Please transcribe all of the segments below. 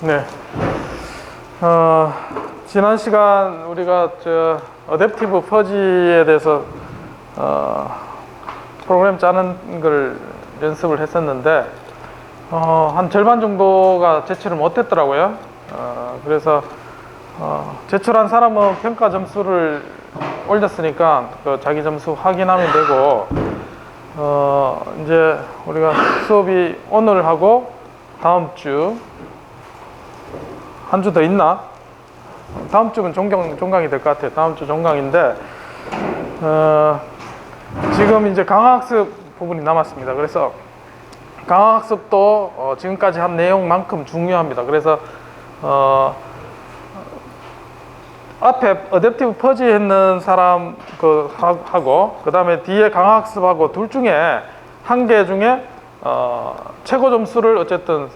네. 지난 시간 우리가 어댑티브 퍼지에 대해서 프로그램 짜는 걸 연습을 했었는데 한 절반 정도가 제출을 못했더라고요. 그래서 제출한 사람은 평가 점수를 올렸으니까 그 자기 점수 확인하면 되고, 이제 우리가 수업이 오늘 하고 다음 주 한 주 더 있나? 다음 주는 종강이 될 것 같아요. 다음 주 종강인데, 지금 이제 강화학습 부분이 남았습니다. 그래서 강화학습도 지금까지 한 내용만큼 중요합니다. 그래서 앞에 어댑티브 퍼지 했는 사람 하고 그 다음에 뒤에 강화학습하고 둘 중에 한 개 중에 최고 점수를 어쨌든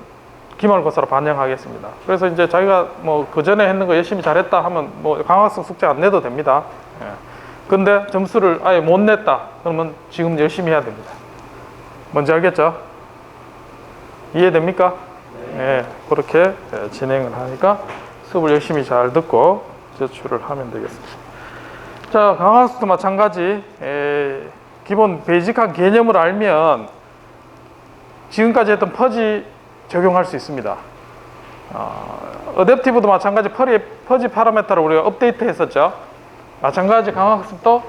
기말고사로 반영하겠습니다. 그래서 이제 자기가 뭐 그 전에 했는 거 열심히 잘했다 하면 뭐 강화학습 숙제 안 내도 됩니다. 근데 점수를 아예 못 냈다 그러면 지금 열심히 해야 됩니다. 뭔지 알겠죠? 이해됩니까? 네. 그렇게 진행을 하니까 수업을 열심히 잘 듣고 제출을 하면 되겠습니다. 자, 강화학습도 마찬가지. 기본 베이직한 개념을 알면 지금까지 했던 퍼지 적용할 수 있습니다. 어댑티브도 마찬가지 퍼지 파라메터를 우리가 업데이트 했었죠. 마찬가지 강화학습도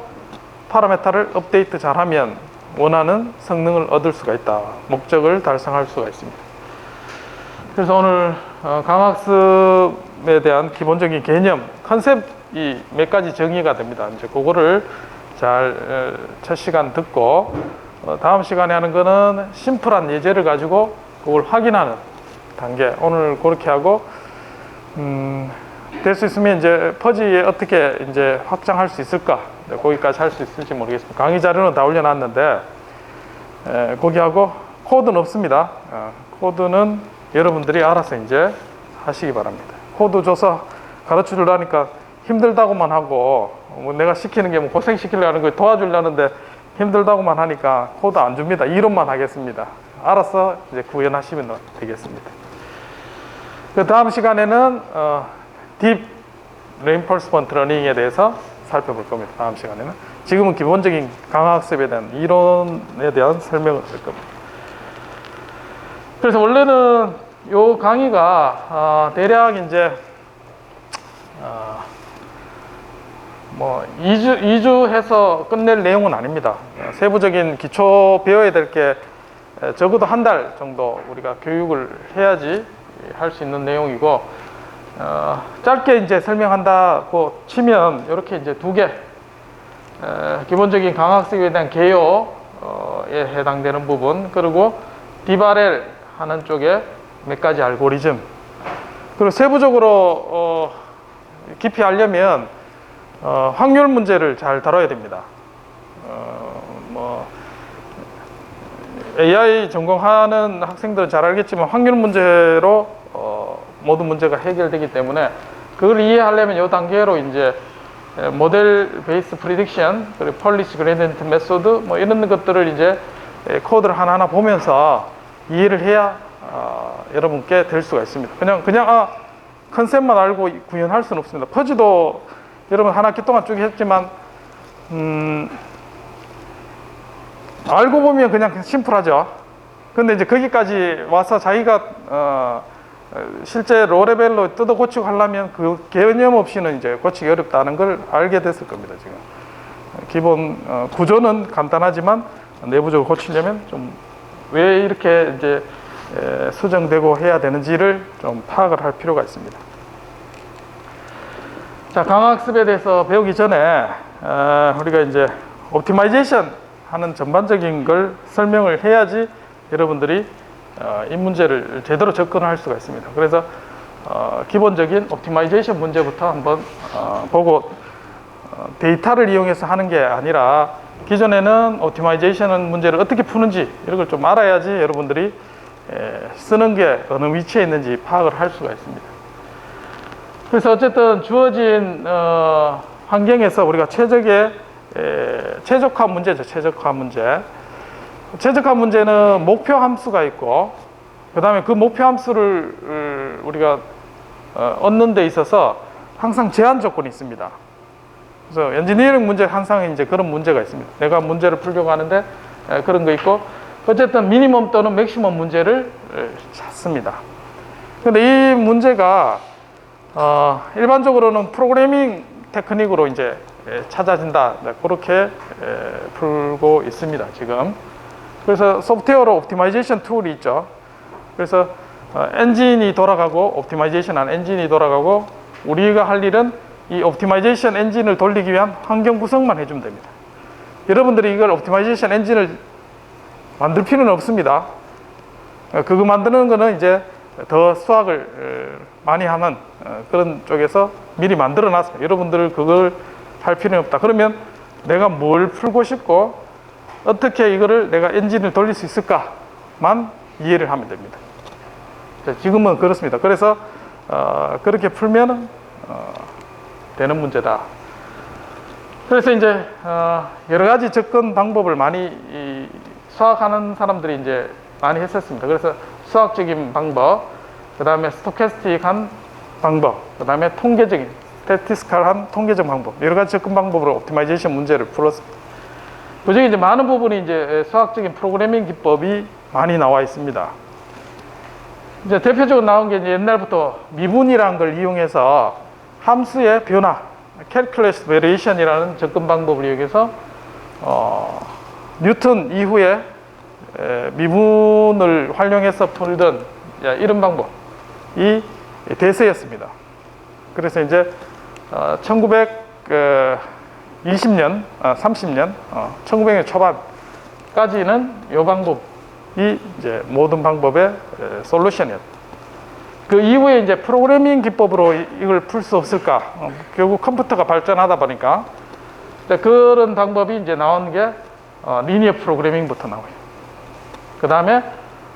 파라메터를 업데이트 잘하면 원하는 성능을 얻을 수가 있다. 목적을 달성할 수가 있습니다. 그래서 오늘 강화학습에 대한 기본적인 개념, 컨셉이 몇 가지 정의가 됩니다. 이제 그거를 잘 첫 시간 듣고 다음 시간에 하는 거는 심플한 예제를 가지고 그걸 확인하는 단계. 오늘 그렇게 하고 될 수 있으면 이제 퍼지에 어떻게 이제 확장할 수 있을까? 거기까지 할 수 있을지 모르겠습니다. 강의 자료는 다 올려놨는데 거기하고 코드는 없습니다. 코드는 여러분들이 알아서 이제 하시기 바랍니다. 코드 줘서 가르쳐 주려니까 힘들다고만 하고 뭐 내가 시키는 게 뭐 고생 시키려는 거 도와주려는데 힘들다고만 하니까 코드 안 줍니다. 이론만 하겠습니다. 알아서 이제 구현하시면 되겠습니다. 그 다음 시간에는 딥 레인포스먼트 러닝에 대해서 살펴볼 겁니다. 다음 시간에는. 지금은 기본적인 강화학습에 대한 이론에 대한 설명을 할 겁니다. 그래서 원래는 요 강의가 대략 이제 뭐 2주 해서 끝낼 내용은 아닙니다. 세부적인 기초 배워야 될 게 적어도 한 달 정도 우리가 교육을 해야지 할 수 있는 내용이고, 짧게 이제 설명한다고 치면 이렇게 이제 두 개, 기본적인 강화학습에 대한 개요에 해당되는 부분, 그리고 디바렐 하는 쪽에 몇 가지 알고리즘, 그리고 세부적으로 깊이 알려면 확률 문제를 잘 다뤄야 됩니다. 뭐 AI 전공하는 학생들은 잘 알겠지만 확률 문제로 모든 문제가 해결되기 때문에 그걸 이해하려면 이 단계로 이제 모델 베이스 프리딕션, 그리고 폴리시 그레디언트 메소드 뭐 이런 것들을 이제 코드를 하나하나 보면서 이해를 해야 여러분께 될 수가 있습니다. 그냥 컨셉만 알고 구현할 수는 없습니다. 퍼지도 여러분 한 학기 동안 쭉 했지만 알고 보면 그냥 심플하죠. 근데 이제 거기까지 와서 자기가 실제 로레벨로 뜯어 고치고 하려면 그 개념 없이는 이제 고치기 어렵다는 걸 알게 됐을 겁니다. 지금 기본 구조는 간단하지만 내부적으로 고치려면 좀 왜 이렇게 이제 수정되고 해야 되는지를 좀 파악을 할 필요가 있습니다. 자, 강화학습에 대해서 배우기 전에 우리가 이제 옵티마이제이션 하는 전반적인 걸 설명을 해야지 여러분들이 이 문제를 제대로 접근을 할 수가 있습니다. 그래서 기본적인 옵티마이제이션 문제부터 한번 보고 데이터를 이용해서 하는 게 아니라 기존에는 옵티마이제이션 문제를 어떻게 푸는지 이런 걸 좀 알아야지 여러분들이 쓰는 게 어느 위치에 있는지 파악을 할 수가 있습니다. 그래서 어쨌든 주어진 환경에서 우리가 최적화 문제죠. 최적화 문제. 최적화 문제는 목표 함수가 있고, 그 다음에 그 목표 함수를 우리가 얻는 데 있어서 항상 제한 조건이 있습니다. 그래서 엔지니어링 문제 항상 이제 그런 문제가 있습니다. 내가 문제를 풀려고 하는데 그런 거 있고, 어쨌든 미니멈 또는 맥시멈 문제를 찾습니다. 근데 이 문제가 일반적으로는 프로그래밍 테크닉으로 이제 찾아진다, 그렇게 풀고 있습니다, 지금. 그래서 소프트웨어로 옵티마이제이션 툴이 있죠. 그래서 엔진이 돌아가고, 옵티마이제이션한 엔진이 돌아가고, 우리가 할 일은 이 옵티마이제이션 엔진을 돌리기 위한 환경 구성만 해주면 됩니다. 여러분들이 이걸 옵티마이제이션 엔진을 만들 필요는 없습니다. 그거 만드는 거는 이제 더 수학을 많이 하는 그런 쪽에서 미리 만들어 놨어요. 여러분들 그걸 할 필요는 없다. 그러면 내가 뭘 풀고 싶고 어떻게 이거를 내가 엔진을 돌릴 수 있을까만 이해를 하면 됩니다. 지금은 그렇습니다. 그래서 그렇게 풀면 되는 문제다. 그래서 이제 여러 가지 접근 방법을 많이 수학하는 사람들이 이제 많이 했었습니다. 그래서 수학적인 방법, 그 다음에 스토캐스틱한 방법, 그 다음에 통계적인, 스태티스칼한 통계적 방법, 여러 가지 접근 방법으로 옵티마이제이션 문제를 풀었습니다. 그중에 이제 많은 부분이 이제 수학적인 프로그래밍 기법이 많이 나와 있습니다. 이제 대표적으로 나온 게 이제 옛날부터 미분이라는 걸 이용해서 함수의 변화, calculus variation이라는 접근 방법을 이용해서 뉴턴 이후에 미분을 활용해서 풀던 이런 방법이 대세였습니다. 그래서 이제 1920년, 30년, 1900년 초반까지는 이 방법이 이제 모든 방법의 솔루션이었다. 그 이후에 이제 프로그래밍 기법으로 이걸 풀 수 없을까? 결국 컴퓨터가 발전하다 보니까 그런 방법이 이제 나온 게 리니어 프로그래밍부터 나와요. 그 다음에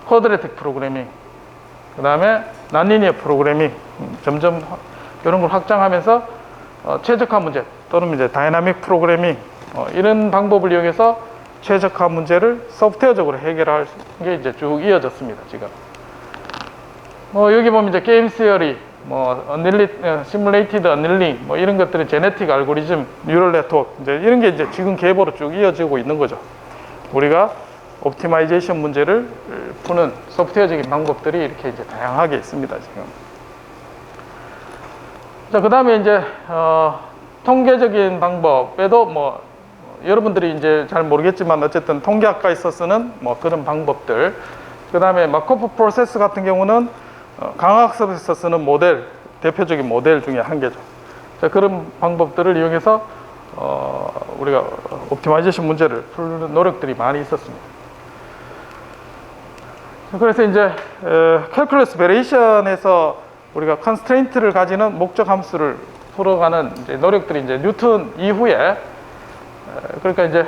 쿼드래틱 프로그래밍, 그 다음에 난리니어 프로그래밍, 점점 이런 걸 확장하면서 최적화 문제 또는 이제 다이나믹 프로그래밍, 이런 방법을 이용해서 최적화 문제를 소프트웨어적으로 해결할 게 이제 쭉 이어졌습니다, 지금. 여기 보면 이제 게임 시어리, 시뮬레이티드 어닐링, 이런 것들은 제네틱 알고리즘, 뉴럴 네트워크, 이제 이런 게 이제 지금 계보로 쭉 이어지고 있는 거죠. 우리가 옵티마이제이션 문제를 푸는 소프트웨어적인 방법들이 이렇게 이제 다양하게 있습니다, 지금. 자, 그 다음에 이제, 통계적인 방법에도 여러분들이 이제 잘 모르겠지만 어쨌든 통계학과에 쓰는 그런 방법들, 그 다음에 마코프 프로세스 같은 경우는 강학습에서 쓰는 모델, 대표적인 모델 중에 한 개죠. 자, 그런 방법들을 이용해서 우리가 옵티마이제이션 문제를 풀는 노력들이 많이 있었습니다. 그래서 이제 캘큘러스 베리에이션에서 우리가 컨스트레인트를 가지는 목적 함수를 풀어가는 이제 노력들이 이제 뉴턴 이후에, 그러니까 이제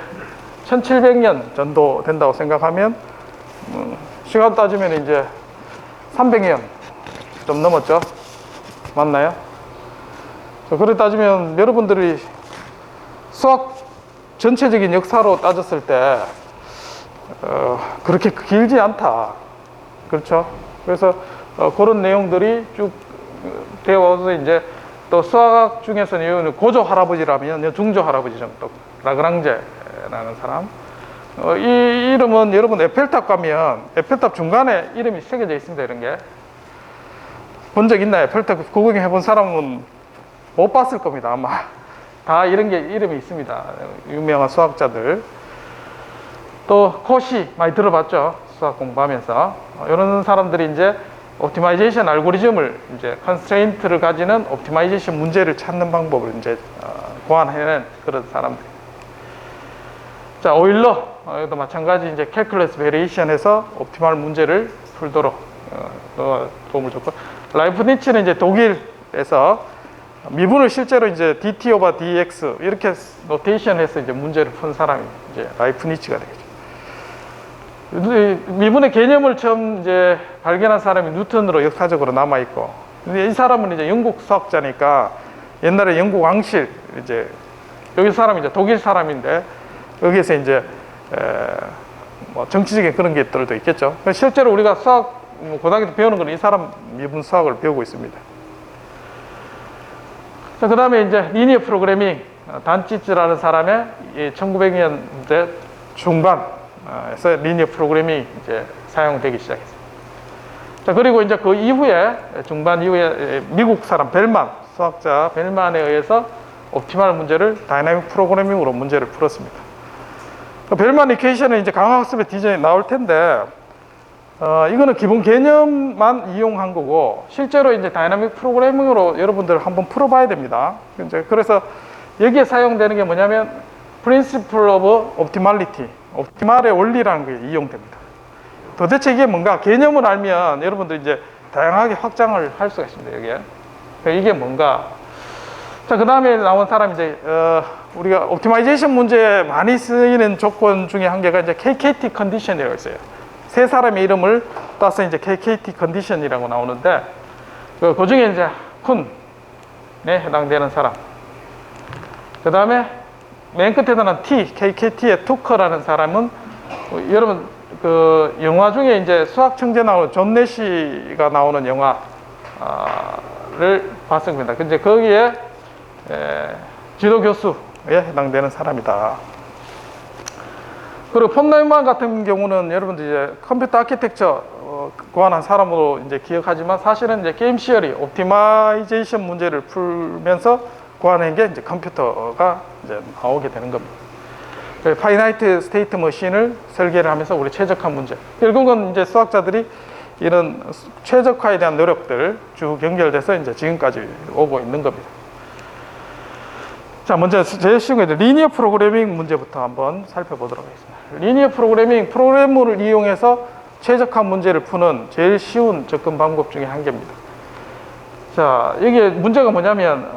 1700년 정도 된다고 생각하면 시간 따지면 이제 300년 좀 넘었죠. 맞나요? 그래 따지면 여러분들이 수학 전체적인 역사로 따졌을 때 그렇게 길지 않다. 그렇죠? 그래서 그런 내용들이 쭉 되어서 이제 또 수학 중에서는 고조 할아버지라면 중조 할아버지 정도, 라그랑제라는 사람. 이 이름은 여러분 에펠탑 가면 에펠탑 중간에 이름이 새겨져 있습니다. 이런 게 본 적 있나요? 에펠탑 구경해 본 사람은 못 봤을 겁니다. 아마 다 이런 게 이름이 있습니다. 유명한 수학자들. 또 코시 많이 들어봤죠? 수학 공부하면서. 이런 사람들이 이제 옵티마이제이션 알고리즘을 이제 컨스트레인트를 가지는 옵티마이제이션 문제를 찾는 방법을 이제 고안해낸 그런 사람들. 자, 오일러, 이것도 마찬가지 이제 캘큘러스 베리에이션에서 옵티멀 문제를 풀도록 도움을 줬고, 라이프니츠는 이제 독일에서 미분을 실제로 이제 dt 오버 dx 이렇게 노테이션해서 이제 문제를 푼 사람이 이제 라이프니츠가 되겠죠. 미분의 개념을 처음 이제 발견한 사람이 뉴턴으로 역사적으로 남아 있고, 근데 이 사람은 이제 영국 수학자니까 옛날에 영국 왕실 이제 여기 사람이 이제 독일 사람인데 여기에서 이제 정치적인 그런 것들도 있겠죠. 실제로 우리가 수학 고등학교 때 배우는 건 이 사람 미분 수학을 배우고 있습니다. 자, 그 다음에 이제 리니어 프로그래밍, 단찌츠라는 사람의 1900년대 중반에서 리니어 프로그래밍이 이제 사용되기 시작했습니다. 자, 그리고 이제 그 이후에, 중반 이후에 미국 사람 벨만, 수학자 벨만에 의해서 옵티멀 문제를 다이나믹 프로그래밍으로 문제를 풀었습니다. 벨만 이퀘이션은 이제 강학습의 디자인에 나올 텐데, 이거는 기본 개념만 이용한 거고, 실제로 이제 다이나믹 프로그래밍으로 여러분들 한번 풀어봐야 됩니다. 이제 그래서 여기에 사용되는 게 뭐냐면, Principle of Optimality, 옵티말의 원리라는 게 이용됩니다. 도대체 이게 뭔가 개념을 알면 여러분들 이제 다양하게 확장을 할 수가 있습니다. 여기에. 이게 뭔가. 자, 그 다음에 나온 사람이 이제, 우리가 옵티마이제이션 문제에 많이 쓰이는 조건 중에 한 개가 이제 KKT 컨디션이라고 있어요. 세 사람의 이름을 따서 이제 KKT 컨디션이라고 나오는데, 그 중에 이제 쿤에 해당되는 사람. 그 다음에 맨 끝에 드는 T, KKT의 투커라는 사람은, 여러분, 그 영화 중에 이제 수학 천재 나오는 존 내시가 나오는 영화를 봤습니다. 근데 거기에 지도 교수에 해당되는 사람이다. 그리고 폰 뉴만 같은 경우는 여러분들 이제 컴퓨터 아키텍처 고안한 사람으로 이제 기억하지만 사실은 이제 게임 시어리, 옵티마이제이션 문제를 풀면서 고안한 게 이제 컴퓨터가 이제 나오게 되는 겁니다. 파이나이트 스테이트 머신을 설계를 하면서 우리 최적화 문제. 결국은 이제 수학자들이 이런 최적화에 대한 노력들 쭉 연결돼서 이제 지금까지 오고 있는 겁니다. 자, 먼저 제일 쉬운 게 리니어 프로그래밍 문제부터 한번 살펴보도록 하겠습니다. 리니어 프로그래밍, 프로그래머를 이용해서 최적화 문제를 푸는 제일 쉬운 접근 방법 중에 한 개입니다. 자, 여기에 문제가 뭐냐면,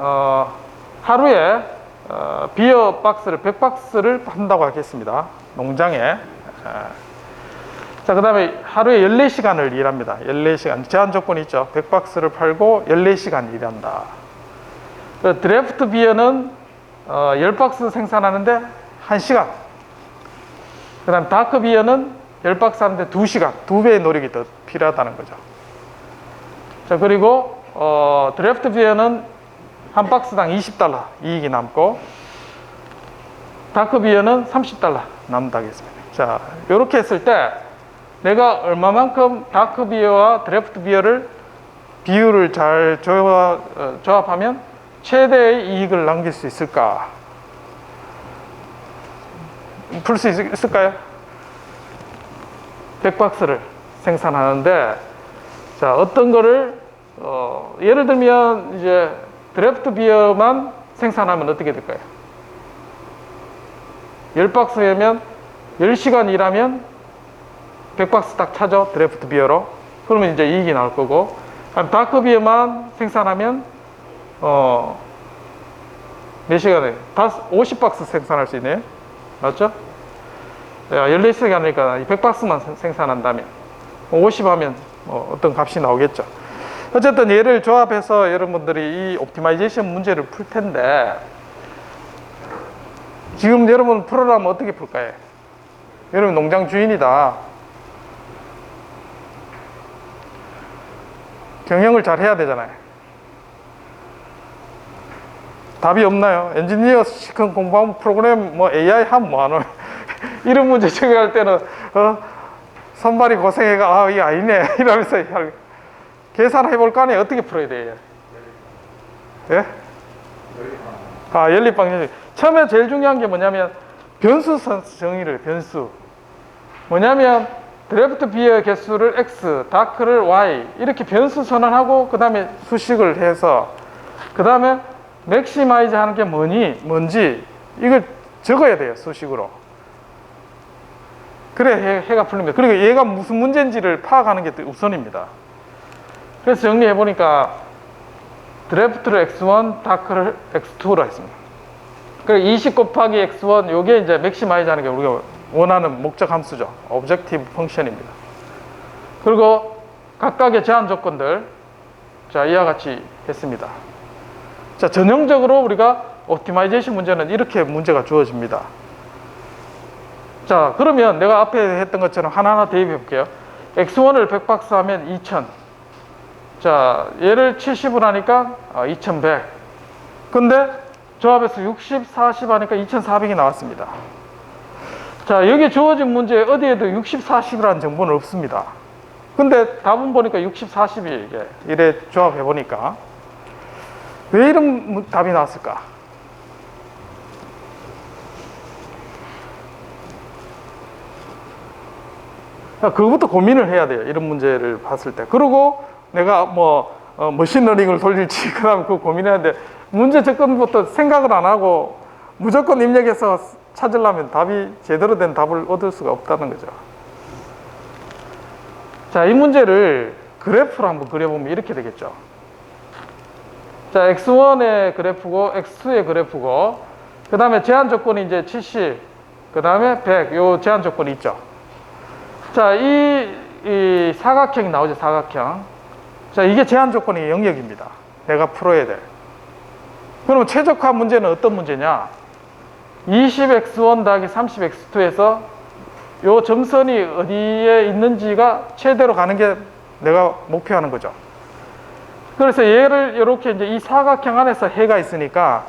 하루에 비어 박스를 100박스를 판다고 하겠습니다. 농장에. 자, 그 다음에 하루에 14시간을 일합니다. 14시간. 제한 조건이 있죠. 100박스를 팔고 14시간 일한다. 드래프트 비어는 10박스 생산하는데 1시간. 그 다음 다크 비어는 10박스 하는데 2시간. 2배의 노력이 더 필요하다는 거죠. 자, 그리고 드래프트 비어는 한 박스당 $20 이익이 남고, 다크 비어는 $30 남는다고 했습니다. 자, 이렇게 했을 때 내가 얼마만큼 다크 비어와 드래프트 비어를 비율을 잘 조합하면 최대의 이익을 남길 수 있을까? 풀 수 있을까요? 100박스를 생산하는데, 자, 어떤 거를 예를 들면 이제 드래프트 비어만 생산하면 어떻게 될까요? 10박스면 10시간 일하면 100박스 딱 차죠. 드래프트 비어로. 그러면 이제 이익이 나올 거고, 다크 비어만 생산하면 몇 시간에? 50박스 생산할 수 있네요. 맞죠? 14시간이니까 100박스만 생산한다면 50 하면 어떤 값이 나오겠죠. 어쨌든 얘를 조합해서 여러분들이 이 옵티마이제이션 문제를 풀 텐데, 지금 여러분 풀으려면 어떻게 풀까요? 여러분 농장 주인이다. 경영을 잘 해야 되잖아요. 답이 없나요? 엔지니어 시큰 공부하면 프로그램 뭐 AI 하면 뭐하노? 이런 문제 처리할 때는 선발이 고생해가 이게 아니네 이러면서 계산해 볼 거 아니에요. 어떻게 풀어야 돼요? 예? 연립방정식. 처음에 제일 중요한 게 뭐냐면 변수 정의를 변수. 뭐냐면 드래프트 비어 개수를 X, 다크를 Y 이렇게 변수 선언하고 그 다음에 수식을 해서 그 다음에 맥시마이즈 하는 게 뭔지 이걸 적어야 돼요. 수식으로. 그래 해가 풀립니다. 그리고 얘가 무슨 문제인지를 파악하는 게 우선입니다. 그래서 정리해 보니까 드래프트를 X1, 다크를 X2로 했습니다. 그리고 20 곱하기 X1 요게 이제 맥시마이즈 하는 게 우리가 원하는 목적 함수죠. 오브젝티브 펑션입니다. 그리고 각각의 제한 조건들 자 이와 같이 했습니다. 자, 전형적으로 우리가 옵티마이제이션 문제는 이렇게 문제가 주어집니다. 자, 그러면 내가 앞에 했던 것처럼 하나하나 대입해 볼게요. x1을 100박스 하면 2000. 자, 얘를 70을 하니까 2100. 근데 조합에서 60, 40 하니까 2400이 나왔습니다. 자, 여기 주어진 문제에 어디에도 60, 40이라는 정보는 없습니다. 근데 답은 보니까 60, 40이 이게 이래 조합해 보니까 왜 이런 답이 나왔을까? 그거부터 고민을 해야 돼요. 이런 문제를 봤을 때. 그리고 내가 머신러닝을 돌릴지 그 다음에 그거 고민해야 하는데 문제 접근부터 생각을 안 하고 무조건 입력해서 찾으려면 답이 제대로 된 답을 얻을 수가 없다는 거죠. 자, 이 문제를 그래프로 한번 그려보면 이렇게 되겠죠. 자, x1의 그래프고 x2의 그래프고 그 다음에 제한 조건이 이제 70, 그 다음에 100, 요 제한 조건이 있죠. 자, 이 사각형이 나오죠, 사각형. 자, 이게 제한 조건이 영역입니다. 내가 풀어야 돼. 그러면 최적화 문제는 어떤 문제냐? 20x1 더하기 30x2에서 요 점선이 어디에 있는지가 최대로 가는 게 내가 목표하는 거죠. 그래서 얘를 이렇게 이제 이 사각형 안에서 해가 있으니까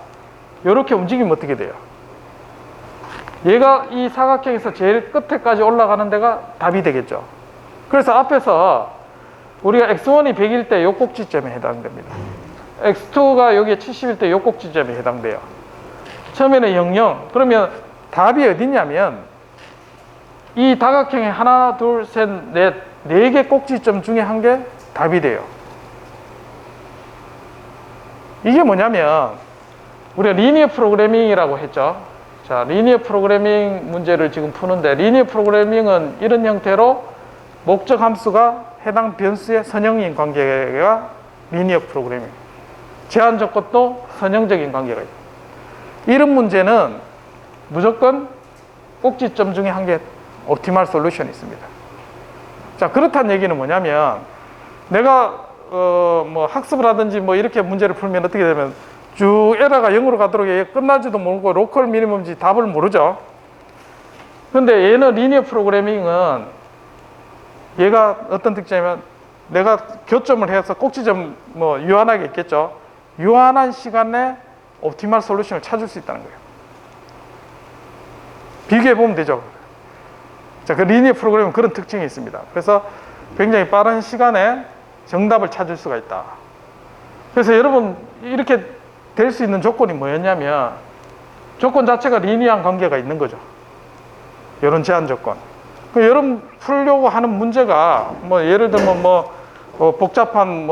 이렇게 움직이면 어떻게 돼요? 얘가 이 사각형에서 제일 끝에까지 올라가는 데가 답이 되겠죠. 그래서 앞에서 우리가 x1이 100일 때 요 꼭지점에 해당됩니다. x2가 여기에 70일 때 요 꼭지점에 해당돼요. 처음에는 00. 그러면 답이 어디냐면 이 다각형의 하나, 둘, 셋, 넷, 4개 꼭지점 중에 한 개 답이 돼요. 이게 뭐냐면 우리가 리니어 프로그래밍이라고 했죠. 자, 리니어 프로그래밍 문제를 지금 푸는데 리니어 프로그래밍은 이런 형태로 목적 함수가 해당 변수의 선형인 관계가 리니어 프로그래밍. 제한 조건도 선형적인 관계가 있다. 이런 문제는 무조건 꼭지점 중에 한 개 옵티멀 솔루션이 있습니다. 자, 그렇다는 얘기는 뭐냐면 내가 학습을 하든지 이렇게 문제를 풀면 어떻게 되면 쭉 에러가 0으로 가도록 끝날지도 모르고 로컬 미니멈인지 답을 모르죠. 근데 얘는 리니어 프로그래밍은 얘가 어떤 특징이냐면 내가 교점을 해서 꼭지점 유한하게 있겠죠. 유한한 시간에 옵티멀 솔루션을 찾을 수 있다는 거예요. 비교해 보면 되죠. 자, 그 리니어 프로그래밍은 그런 특징이 있습니다. 그래서 굉장히 빠른 시간에 정답을 찾을 수가 있다. 그래서 여러분 이렇게 될 수 있는 조건이 뭐였냐면 조건 자체가 리니어한 관계가 있는 거죠. 이런 제한 조건. 여러분 풀려고 하는 문제가 예를 들면 복잡한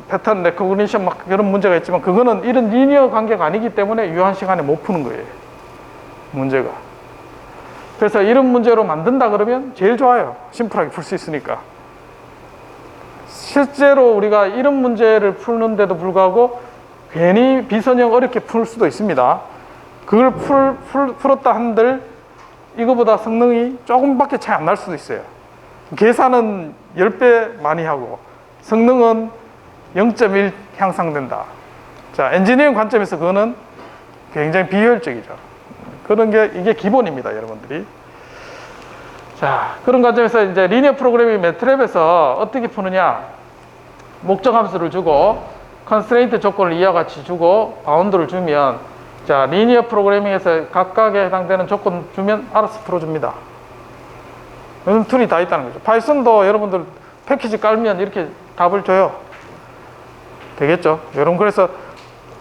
패턴 레코그니션 그런 문제가 있지만 그거는 이런 리니어 관계가 아니기 때문에 유한 시간에 못 푸는 거예요. 문제가. 그래서 이런 문제로 만든다 그러면 제일 좋아요. 심플하게 풀 수 있으니까. 실제로 우리가 이런 문제를 푸는데도 불구하고 괜히 비선형 어렵게 풀 수도 있습니다. 그걸 풀었다 한들 이거보다 성능이 조금밖에 차이 안 날 수도 있어요. 계산은 10배 많이 하고 성능은 0.1 향상된다. 자, 엔지니어링 관점에서 그거는 굉장히 비효율적이죠. 그런 게 이게 기본입니다, 여러분들이. 자, 그런 관점에서 이제 리니어 프로그래밍 매트랩에서 어떻게 푸느냐? 목적 함수를 주고 컨스트레인트 조건을 이와 같이 주고 바운드를 주면 자, 리니어 프로그래밍에서 각각에 해당되는 조건 주면 알아서 풀어줍니다. 요즘 툴이 다 있다는 거죠. 파이썬도 여러분들 패키지 깔면 이렇게 답을 줘요. 되겠죠? 여러분 그래서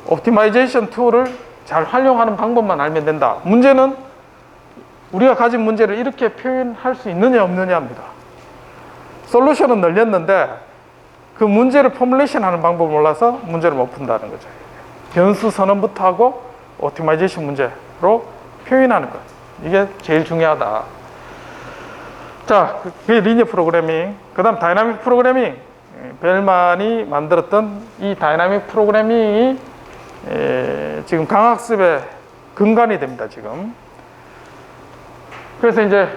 옵티마이제이션 툴을 잘 활용하는 방법만 알면 된다. 문제는 우리가 가진 문제를 이렇게 표현할 수 있느냐 없느냐입니다. 솔루션은 늘렸는데 그 문제를 포뮬레이션 하는 방법을 몰라서 문제를 못 푼다는 거죠. 변수 선언부터 하고 옵티마이제이션 문제로 표현하는 것. 이게 제일 중요하다. 자, 그게 리니어 프로그래밍. 그 다음 다이나믹 프로그래밍. 벨만이 만들었던 이 다이나믹 프로그래밍이 지금 강학습의 근간이 됩니다, 지금. 그래서 이제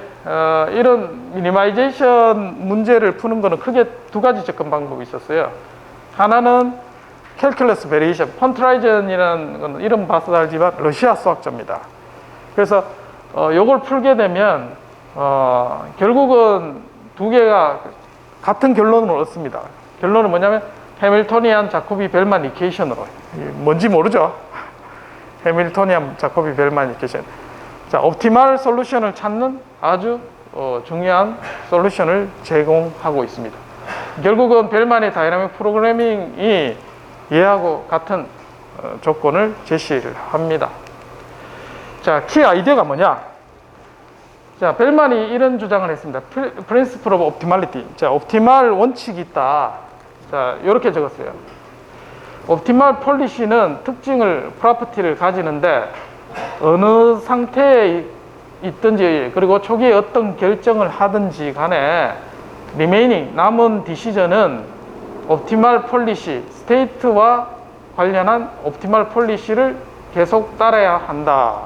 이런 미니마이제이션 문제를 푸는 거는 크게 두 가지 접근 방법이 있었어요. 하나는 캘큘러스 베리에이션, 펀트라이전이라는 건 이름 봐서 알지만 러시아 수학자입니다. 그래서 요걸 풀게 되면 결국은 두 개가 같은 결론을 얻습니다. 결론은 뭐냐면 해밀토니안 자코비 벨만 이퀘이션으로. 뭔지 모르죠? 해밀토니안 자코비 벨만 이퀘이션. 자, 옵티멀 솔루션을 찾는 아주 중요한 솔루션을 제공하고 있습니다. 결국은 벨만의 다이나믹 프로그래밍이 얘하고 같은 조건을 제시를 합니다. 자, 키 아이디어가 뭐냐? 자, 벨만이 이런 주장을 했습니다. Principle of Optimality. 자, 옵티멀 원칙이 있다. 자, 이렇게 적었어요. 옵티멀 폴리시는 특징을, 프로퍼티를 가지는데 어느 상태에 있든지 그리고 초기에 어떤 결정을 하든지 간에 리메이닝, 남은 디시전은 옵티멀 폴리시, 스테이트와 관련한 옵티멀 폴리시를 계속 따라야 한다.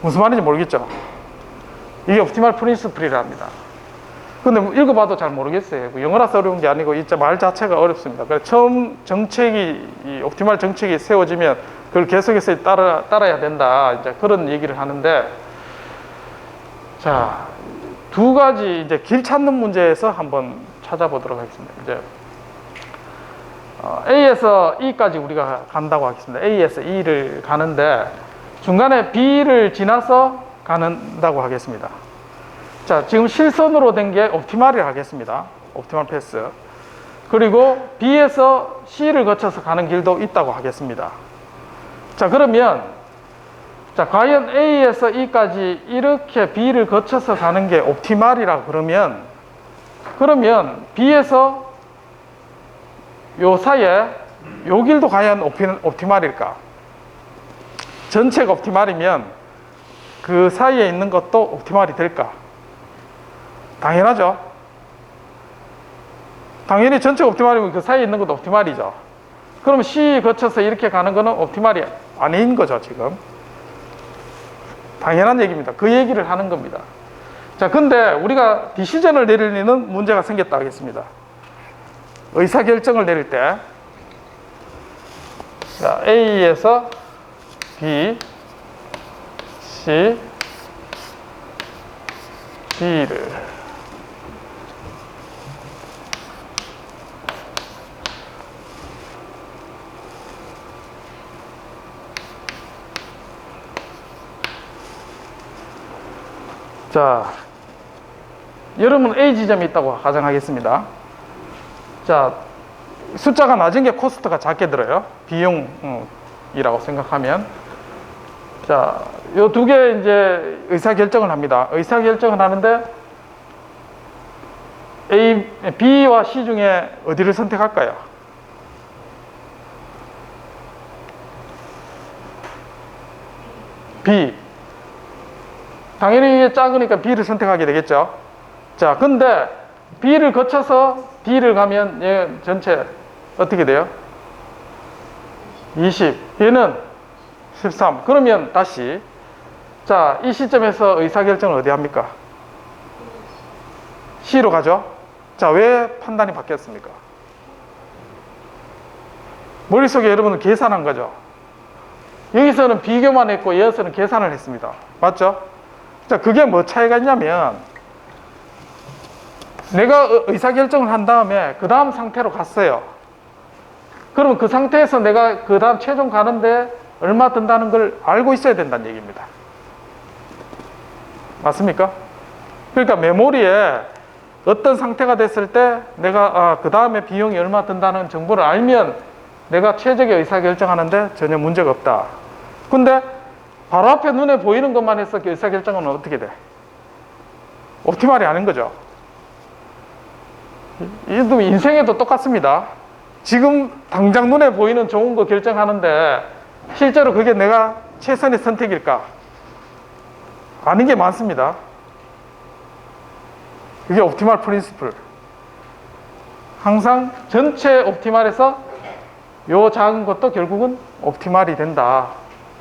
무슨 말인지 모르겠죠? 이게 옵티멀 프린시플이랍니다. 근데 읽어봐도 잘 모르겠어요. 영어라서 어려운 게 아니고 이 말 자체가 어렵습니다. 그래서 처음 정책이, 이 옵티멀 정책이 세워지면 그걸 계속해서 따라야 된다. 이제 그런 얘기를 하는데, 자, 두 가지 이제 길 찾는 문제에서 한번 찾아보도록 하겠습니다. 이제 A에서 E까지 우리가 간다고 하겠습니다. A에서 E를 가는데 중간에 B를 지나서 간다고 하겠습니다. 자, 지금 실선으로 된 게 옵티멀이라고 하겠습니다. 옵티멀 패스. 그리고 B에서 C를 거쳐서 가는 길도 있다고 하겠습니다. 자, 그러면 자, 과연 A에서 E까지 이렇게 B를 거쳐서 가는 게 옵티멀이라 그러면 B에서 요 사이에 요 길도 과연 옵티멀일까? 전체가 옵티멀이면 그 사이에 있는 것도 옵티멀이 될까? 당연하죠. 당연히 전체가 옵티멀이면 그 사이에 있는 것도 옵티멀이죠. 그럼 C 거쳐서 이렇게 가는 거는 옵티멀이 아닌 거죠, 지금. 당연한 얘기입니다. 그 얘기를 하는 겁니다. 자, 근데 우리가 디시전을 내리는 문제가 생겼다 하겠습니다. 의사결정을 내릴 때, 자, A에서 B, C, D를 자, 여러분 A 지점이 있다고 가정하겠습니다. 자, 숫자가 낮은 게 코스트가 작게 들어요. 비용이라고 생각하면. 자, 요 두 개 이제 의사결정을 합니다. 의사결정을 하는데 B와 C 중에 어디를 선택할까요? B. 당연히 이게 작으니까 B를 선택하게 되겠죠. 자, 근데 B를 거쳐서 D를 가면 얘 전체 어떻게 돼요? 20. 얘는 13. 그러면 다시, 자, 이 시점에서 의사결정을 어디 합니까? C로 가죠. 자, 왜 판단이 바뀌었습니까? 머릿속에 여러분은 계산한 거죠. 여기서는 비교만 했고 여기서는 계산을 했습니다. 맞죠? 자, 그게 뭐 차이가 있냐면 내가 의사결정을 한 다음에 그 다음 상태로 갔어요. 그러면 그 상태에서 내가 그 다음 최종 가는데 얼마 든다는 걸 알고 있어야 된다는 얘기입니다. 맞습니까? 그러니까 메모리에 어떤 상태가 됐을 때 내가 그 다음에 비용이 얼마 든다는 정보를 알면 내가 최적의 의사결정하는데 전혀 문제가 없다. 근데 바로 앞에 눈에 보이는 것만 해서 의사결정은 어떻게 돼? 옵티멀이 아닌 거죠. 이도 인생에도 똑같습니다. 지금 당장 눈에 보이는 좋은 거 결정하는데 실제로 그게 내가 최선의 선택일까? 아닌 게 많습니다. 그게 옵티멀 프린시플. 항상 전체 옵티멀에서 요 작은 것도 결국은 옵티멀이 된다.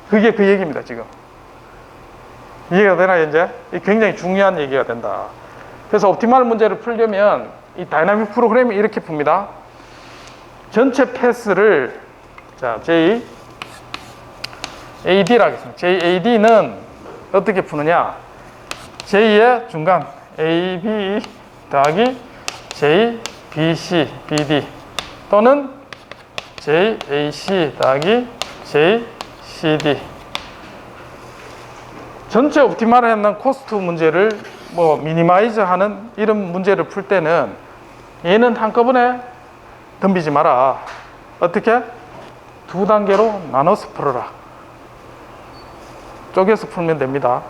그게 그 얘기입니다, 지금. 이해가 되나요, 이제? 굉장히 중요한 얘기가 된다. 그래서 옵티멀 문제를 풀려면 이 다이나믹 프로그램이 이렇게 풉니다. 전체 패스를, 자, JAD라고 하겠습니다. JAD는 어떻게 푸느냐? J의 중간, A, B, 더하기 J, BC, BD 또는 J, AC 더하기 J, CD. 전체 옵티말을 하는 코스트 문제를 뭐 미니마이즈 하는 이런 문제를 풀 때는 얘는 한꺼번에 덤비지 마라. 어떻게? 두 단계로 나눠서 풀어라. 쪼개서 풀면 됩니다.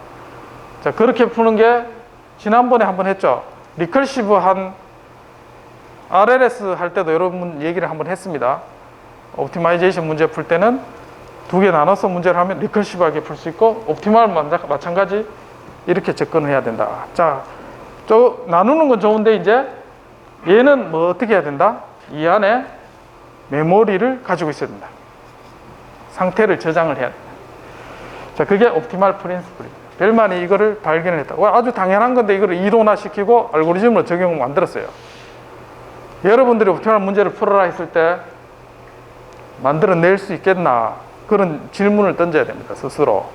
자, 그렇게 푸는 게 지난번에 한번 했죠. 리컬시브한 RLS 할 때도 여러분 얘기를 한번 했습니다. 옵티마이제이션 문제 풀 때는 두 개 나눠서 문제를 하면 리컬시브하게 풀 수 있고, 옵티말 마찬가지 이렇게 접근을 해야 된다. 자, 나누는 건 좋은데 이제 얘는 뭐 어떻게 해야 된다? 이 안에 메모리를 가지고 있어야 된다. 상태를 저장을 해야 된다. 자, 그게 옵티말 프린시플입니다. 벨만이 이거를 발견을 했다. 아주 당연한 건데 이거를 이론화시키고 알고리즘으로 적용을 만들었어요. 여러분들이 옵티말 문제를 풀어라 했을 때 만들어낼 수 있겠나, 그런 질문을 던져야 됩니다. 스스로.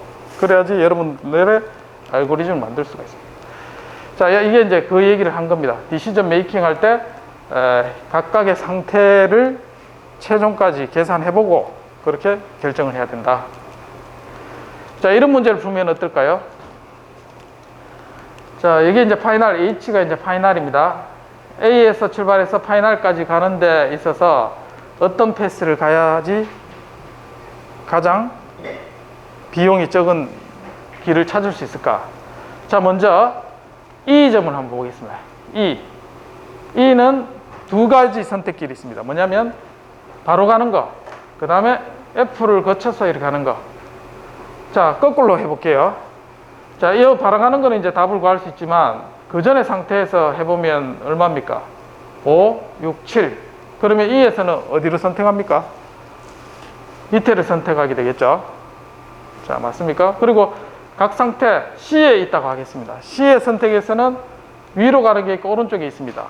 그래야지 여러분들의 알고리즘을 만들 수가 있습니다. 자, 이게 이제 그 얘기를 한 겁니다. 디시전 메이킹 할 때 각각의 상태를 최종까지 계산해보고 그렇게 결정을 해야 된다. 자, 이런 문제를 풀면 어떨까요? 자, 이게 이제 파이널, H가 이제 파이널입니다. A에서 출발해서 파이널까지 가는 데 있어서 어떤 패스를 가야지 가장 비용이 적은 길을 찾을 수 있을까? 자, 먼저 E 점을 한번 보겠습니다. E는 두 가지 선택길이 있습니다. 뭐냐면 바로 가는 거, 그 다음에 F를 거쳐서 이렇게 가는 거. 자, 거꾸로 해볼게요. 자, 이 바로 가는 거는 이제 답을 구할 수 있지만 그 전에 상태에서 해보면 얼마입니까? 5, 6, 7. 그러면 E에서는 어디를 선택합니까? 밑에를 선택하게 되겠죠. 자, 맞습니까? 그리고 각 상태 C에 있다고 하겠습니다. C의 선택에서는 위로 가는 게 있고 오른쪽에 있습니다.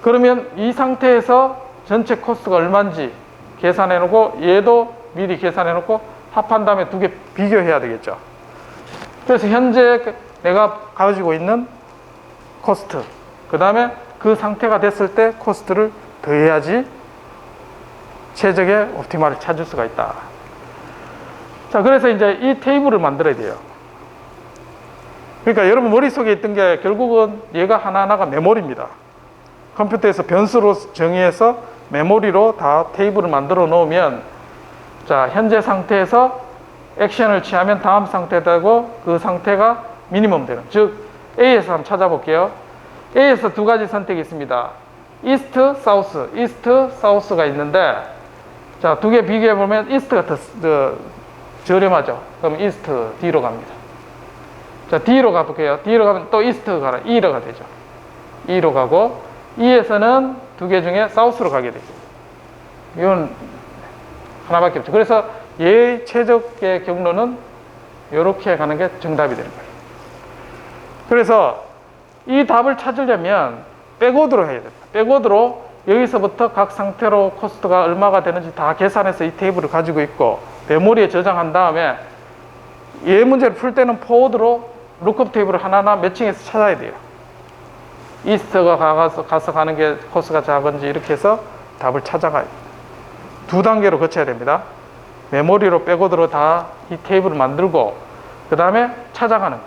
그러면 이 상태에서 전체 코스트가 얼마인지 계산해 놓고 얘도 미리 계산해 놓고 합한 다음에 두 개 비교해야 되겠죠. 그래서 현재 내가 가지고 있는 코스트, 그 다음에 그 상태가 됐을 때 코스트를 더해야지 최적의 옵티말을 찾을 수가 있다. 자, 그래서 이제 이 테이블을 만들어야 돼요. 그러니까 여러분 머릿속에 있던 게 결국은 얘가 하나하나가 메모리입니다. 컴퓨터에서 변수로 정의해서 메모리로 다 테이블을 만들어 놓으면, 자, 현재 상태에서 액션을 취하면 다음 상태 되고 그 상태가 미니멈 되는, 즉 A에서 한번 찾아볼게요. A에서 두 가지 선택이 있습니다. 이스트, 사우스, 이스트, 사우스가 있는데, 자, 두 개 비교해 보면 이스트가 더 저렴하죠. 그럼 이스트 D로 갑니다. 자, D로 가볼게요. D로 가면 또 이스트 가라, E로가 되죠. E로 가고, E에서는 두 개 중에 사우스로 가게 되죠. 이건 하나밖에 없죠. 그래서 얘의 최적의 경로는 이렇게 가는 게 정답이 되는 거예요. 그래서 이 답을 찾으려면 백오드로 해야 됩니다. 백오드로 여기서부터 각 상태로 코스트가 얼마가 되는지 다 계산해서 이 테이블을 가지고 있고 메모리에 저장한 다음에 얘 문제를 풀 때는 포워드로 룩업 테이블을 하나하나 매칭해서 찾아야 돼요. 이스트가 가서 가는 게 코스가 작은지 이렇게 해서 답을 찾아가요. 두 단계로 거쳐야 됩니다. 메모리로 백오드로 다 이 테이블을 만들고 그 다음에 찾아가는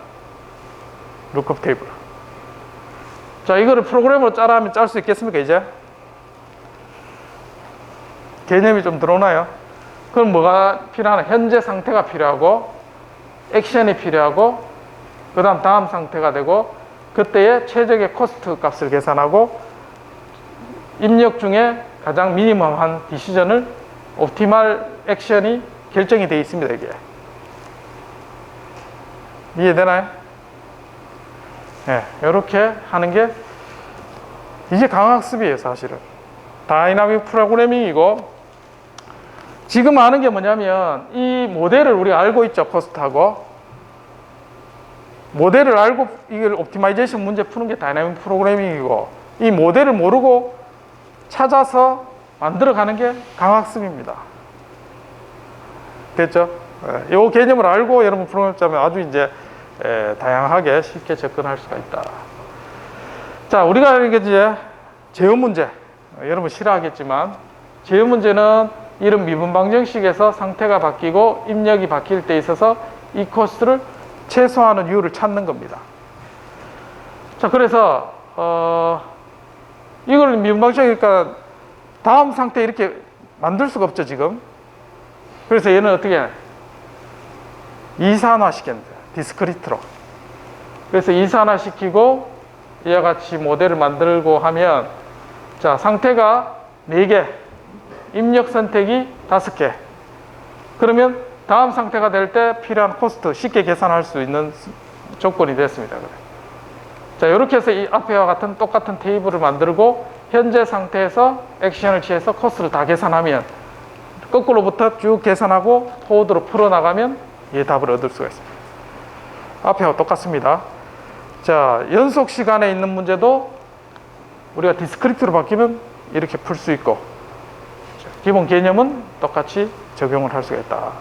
룩업 테이블. 자, 이거를 프로그램으로 짜라 하면 짤 수 있겠습니까? 이제 개념이 좀 들어오나요? 그럼 뭐가 필요하나? 현재 상태가 필요하고 액션이 필요하고 그 다음 상태가 되고 그때의 최적의 코스트 값을 계산하고 입력 중에 가장 미니멈한 디시전을 옵티말 액션이 결정이 되어 있습니다. 이게 이해되나요? 네, 이렇게 하는 게 이게 강학습이에요. 사실은 다이나믹 프로그래밍이고, 지금 아는 게 뭐냐면 이 모델을 우리가 알고 있죠. 코스트하고 모델을 알고 이걸 옵티마이제이션 문제 푸는 게 다이나믹 프로그래밍이고, 이 모델을 모르고 찾아서 만들어가는 게 강학습입니다. 됐죠? 이 개념을 알고 여러분 프로그램 짜면 아주 이제 다양하게 쉽게 접근할 수가 있다. 자, 우리가 이제 제어 문제, 여러분 싫어하겠지만 제어 문제는 이런 미분 방정식에서 상태가 바뀌고 입력이 바뀔 때 있어서 이 코스트를 최소화하는 이유를 찾는 겁니다. 자, 그래서 이걸 미분 방정식이니까 다음 상태 이렇게 만들 수가 없죠, 지금. 그래서 얘는 어떻게 해? 이산화 시켰는데, 디스크리트로. 그래서 이산화 시키고 이와 같이 모델을 만들고 하면, 자, 상태가 4개, 입력 선택이 5개. 그러면 다음 상태가 될 때 필요한 코스트 쉽게 계산할 수 있는 조건이 됐습니다. 자, 이렇게 해서 이 앞에와 같은 똑같은 테이블을 만들고 현재 상태에서 액션을 취해서 코스트를 다 계산하면 거꾸로부터 쭉 계산하고 포워드로 풀어나가면 이 답을 얻을 수가 있습니다. 앞에와 똑같습니다. 자, 연속 시간에 있는 문제도 우리가 디스크리트로 바뀌면 이렇게 풀 수 있고, 기본 개념은 똑같이 적용을 할 수가 있다.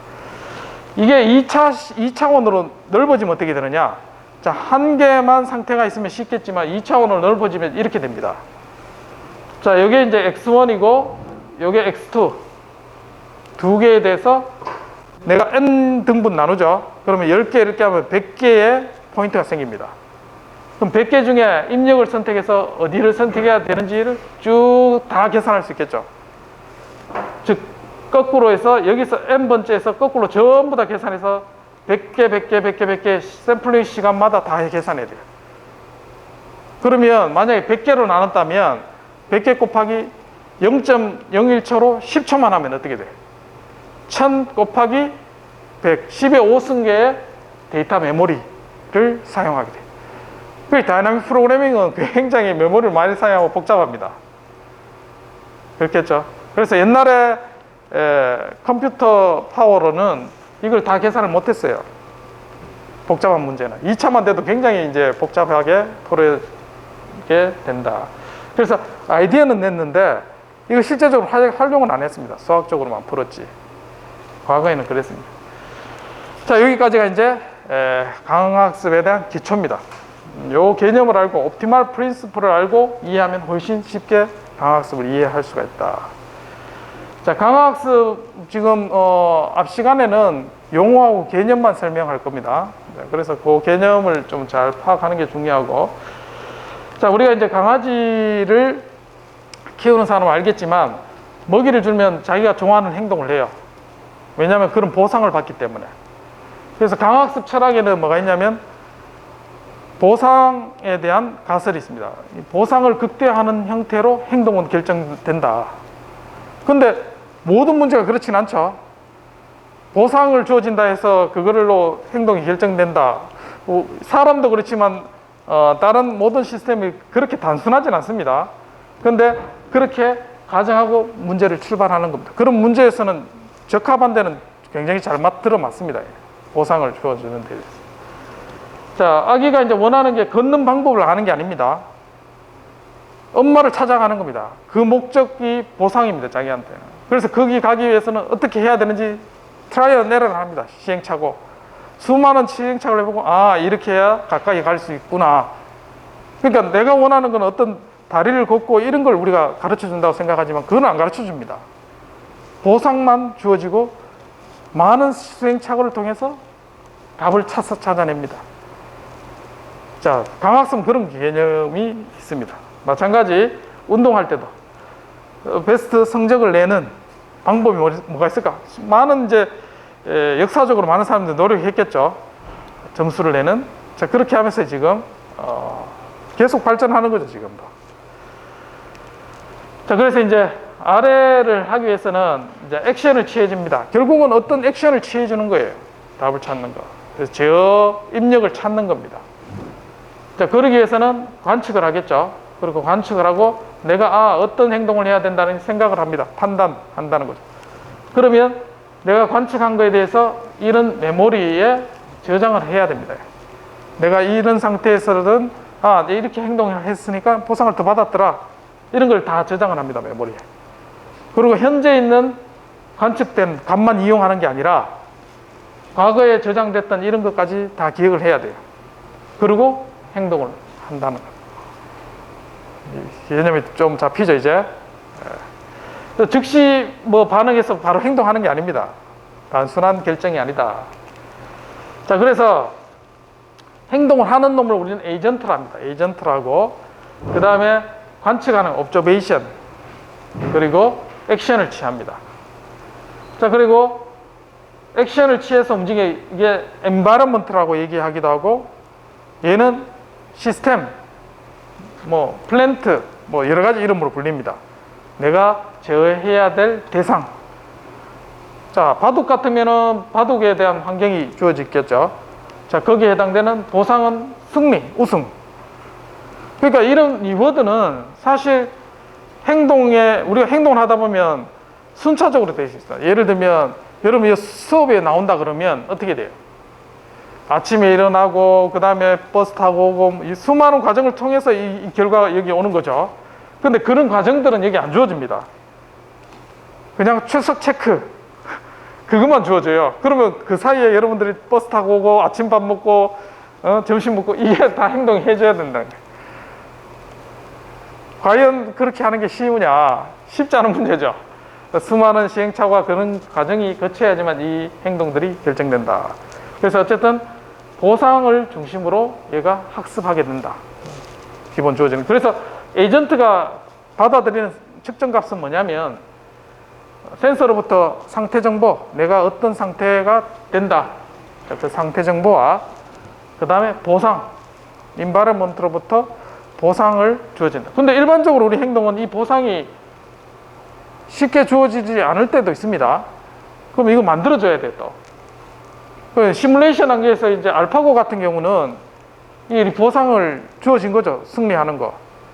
이게 2차원으로 넓어지면 어떻게 되느냐? 자, 한 개만 상태가 있으면 쉽겠지만 2차원으로 넓어지면 이렇게 됩니다. 자, 여기 이제 x1이고 여기 x2 두 개에 대해서 내가 n 등분 나누죠. 그러면 10개 이렇게 하면 100개의 포인트가 생깁니다. 그럼 100개 중에 입력을 선택해서 어디를 선택해야 되는지를 쭉 다 계산할 수 있겠죠. 즉 거꾸로 해서 여기서 n번째에서 거꾸로 전부 다 계산해서 100개 샘플링 시간마다 다 계산해야 돼요. 그러면 만약에 100개로 나눴다면 100개 곱하기 0.01초로 10초만 하면 어떻게 돼요? 1000 곱하기 100, 10의 5승계의 데이터 메모리를 사용하게 돼요. 그 다이나믹 프로그래밍은 굉장히 메모리를 많이 사용하고 복잡합니다. 그렇겠죠? 그래서 옛날에 컴퓨터 파워로는 이걸 다 계산을 못했어요. 복잡한 문제는 2차만 돼도 굉장히 이제 복잡하게 풀게 된다. 그래서 아이디어는 냈는데 이거 실제적으로 활용은 안 했습니다. 수학적으로만 풀었지. 과거에는 그랬습니다. 자, 여기까지가 이제 강학습에 대한 기초입니다. 요 개념을 알고 옵티멀 프린시플을 알고 이해하면 훨씬 쉽게 강학습을 이해할 수가 있다. 자, 강학습 지금 앞 시간에는 용어하고 개념만 설명할 겁니다. 그래서 그 개념을 좀 잘 파악하는 게 중요하고, 자, 우리가 이제 강아지를 키우는 사람은 알겠지만 먹이를 주면 자기가 좋아하는 행동을 해요. 왜냐하면 그런 보상을 받기 때문에. 그래서 강학습 철학에는 뭐가 있냐면 보상에 대한 가설이 있습니다. 보상을 극대화하는 형태로 행동은 결정된다. 근데 모든 문제가 그렇진 않죠. 보상을 주어진다 해서 그걸로 행동이 결정된다. 사람도 그렇지만 다른 모든 시스템이 그렇게 단순하진 않습니다. 근데 그렇게 가정하고 문제를 출발하는 겁니다. 그런 문제에서는 적합한 데는 굉장히 잘 들어맞습니다. 보상을 주어주는 데. 자, 아기가 이제 원하는 게 걷는 방법을 아는 게 아닙니다. 엄마를 찾아가는 겁니다. 그 목적이 보상입니다, 자기한테는. 그래서 거기 가기 위해서는 어떻게 해야 되는지 트라이얼 에러를 합니다. 시행착오. 수많은 시행착오를 해보고, 아, 이렇게 해야 가까이 갈 수 있구나. 그러니까 내가 원하는 건 어떤 다리를 걷고 이런 걸 우리가 가르쳐 준다고 생각하지만 그건 안 가르쳐 줍니다. 보상만 주어지고 많은 시행착오를 통해서 답을 찾아냅니다. 자, 강학습은 그런 개념이 있습니다. 마찬가지 운동할 때도 베스트 성적을 내는 방법이 뭐가 있을까? 많은 이제 역사적으로 많은 사람들이 노력했겠죠. 점수를 내는. 자, 그렇게 하면서 지금 계속 발전하는 거죠, 지금도. 자, 그래서 이제 아래를 하기 위해서는 이제 액션을 취해줍니다. 결국은 어떤 액션을 취해주는 거예요. 답을 찾는 거. 그래서 제어 입력을 찾는 겁니다. 자, 그러기 위해서는 관측을 하겠죠. 그리고 관측을 하고 내가 어떤 행동을 해야 된다는 생각을 합니다. 판단한다는 거죠. 그러면 내가 관측한 거에 대해서 이런 메모리에 저장을 해야 됩니다. 내가 이런 상태에서는 이렇게 행동을 했으니까 보상을 더 받았더라. 이런 걸 다 저장을 합니다, 메모리에. 그리고 현재 있는 관측된 값만 이용하는 게 아니라 과거에 저장됐던 이런 것까지 다 기억을 해야 돼요. 그리고 행동을 한다는 거예요. 개념이 좀 잡히죠, 이제. 즉시 뭐 반응해서 바로 행동하는 게 아닙니다. 단순한 결정이 아니다. 자, 그래서 행동을 하는 놈을 우리는 에이전트랍니다. 에이전트라고. 그 다음에 관측하는 observation, 그리고 액션을 취합니다. 자, 그리고 액션을 취해서 움직이게, 이게 environment라고 얘기하기도 하고, 얘는 시스템, 뭐 플랜트, 뭐 여러 가지 이름으로 불립니다. 내가 제어해야 될 대상. 자, 바둑 같으면은 바둑에 대한 환경이 주어지겠죠. 자, 거기에 해당되는 보상은 승리, 우승. 그러니까 이런 리워드는 사실 행동에, 우리가 행동을 하다 보면 순차적으로 되어 있어요. 예를 들면 여러분이 수업에 나온다 그러면 어떻게 돼요? 아침에 일어나고 그 다음에 버스 타고 오고 이 수많은 과정을 통해서 이 결과가 여기 오는 거죠. 근데 그런 과정들은 여기 안 주어집니다. 그냥 출석 체크 그것만 주어져요. 그러면 그 사이에 여러분들이 버스 타고 오고 아침밥 먹고 점심 먹고 이게 다 행동해줘야 된다는 거예요. 과연 그렇게 하는 게 쉬우냐? 쉽지 않은 문제죠. 수많은 시행착오와 그런 과정이 거쳐야지만 이 행동들이 결정된다. 그래서 어쨌든 보상을 중심으로 얘가 학습하게 된다. 기본 주어지는. 그래서 에이전트가 받아들이는 측정값은 뭐냐면 센서로부터 상태 정보, 내가 어떤 상태가 된다. 그 상태 정보와 그 다음에 보상, 인바이러먼트로부터 보상을 주어진다. 근데 일반적으로 우리 행동은 이 보상이 쉽게 주어지지 않을 때도 있습니다. 그럼 이거 만들어줘야 돼, 또. 시뮬레이션 단계에서 이제 알파고 같은 경우는 이 보상을 주어진 거죠. 승리하는 거.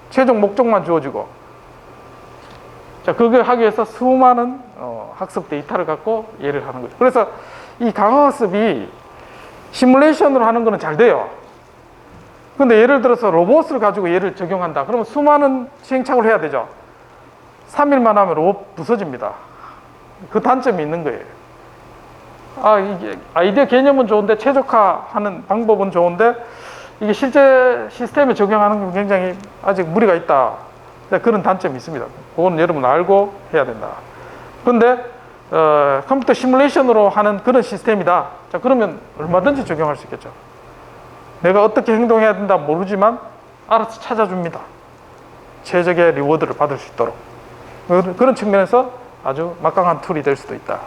최종 목적만 주어지고. 자, 그걸 하기 위해서 수많은 학습 데이터를 갖고 얘를 하는 거죠. 그래서 이 강화학습이 시뮬레이션으로 하는 거는 잘 돼요. 근데 예를 들어서 로봇을 가지고 얘를 적용한다. 그러면 수많은 시행착오를 해야 되죠. 3일만 하면 로봇 부서집니다. 그 단점이 있는 거예요. 이게 아이디어 개념은 좋은데 최적화하는 방법은 좋은데 이게 실제 시스템에 적용하는 건 굉장히 아직 무리가 있다. 그런 단점이 있습니다. 그거는 여러분 알고 해야 된다. 근데 컴퓨터 시뮬레이션으로 하는 그런 시스템이다. 자, 그러면 얼마든지 적용할 수 있겠죠. 내가 어떻게 행동해야 된다 모르지만 알아서 찾아줍니다. 최적의 리워드를 받을 수 있도록. 그런 측면에서 아주 막강한 툴이 될 수도 있다.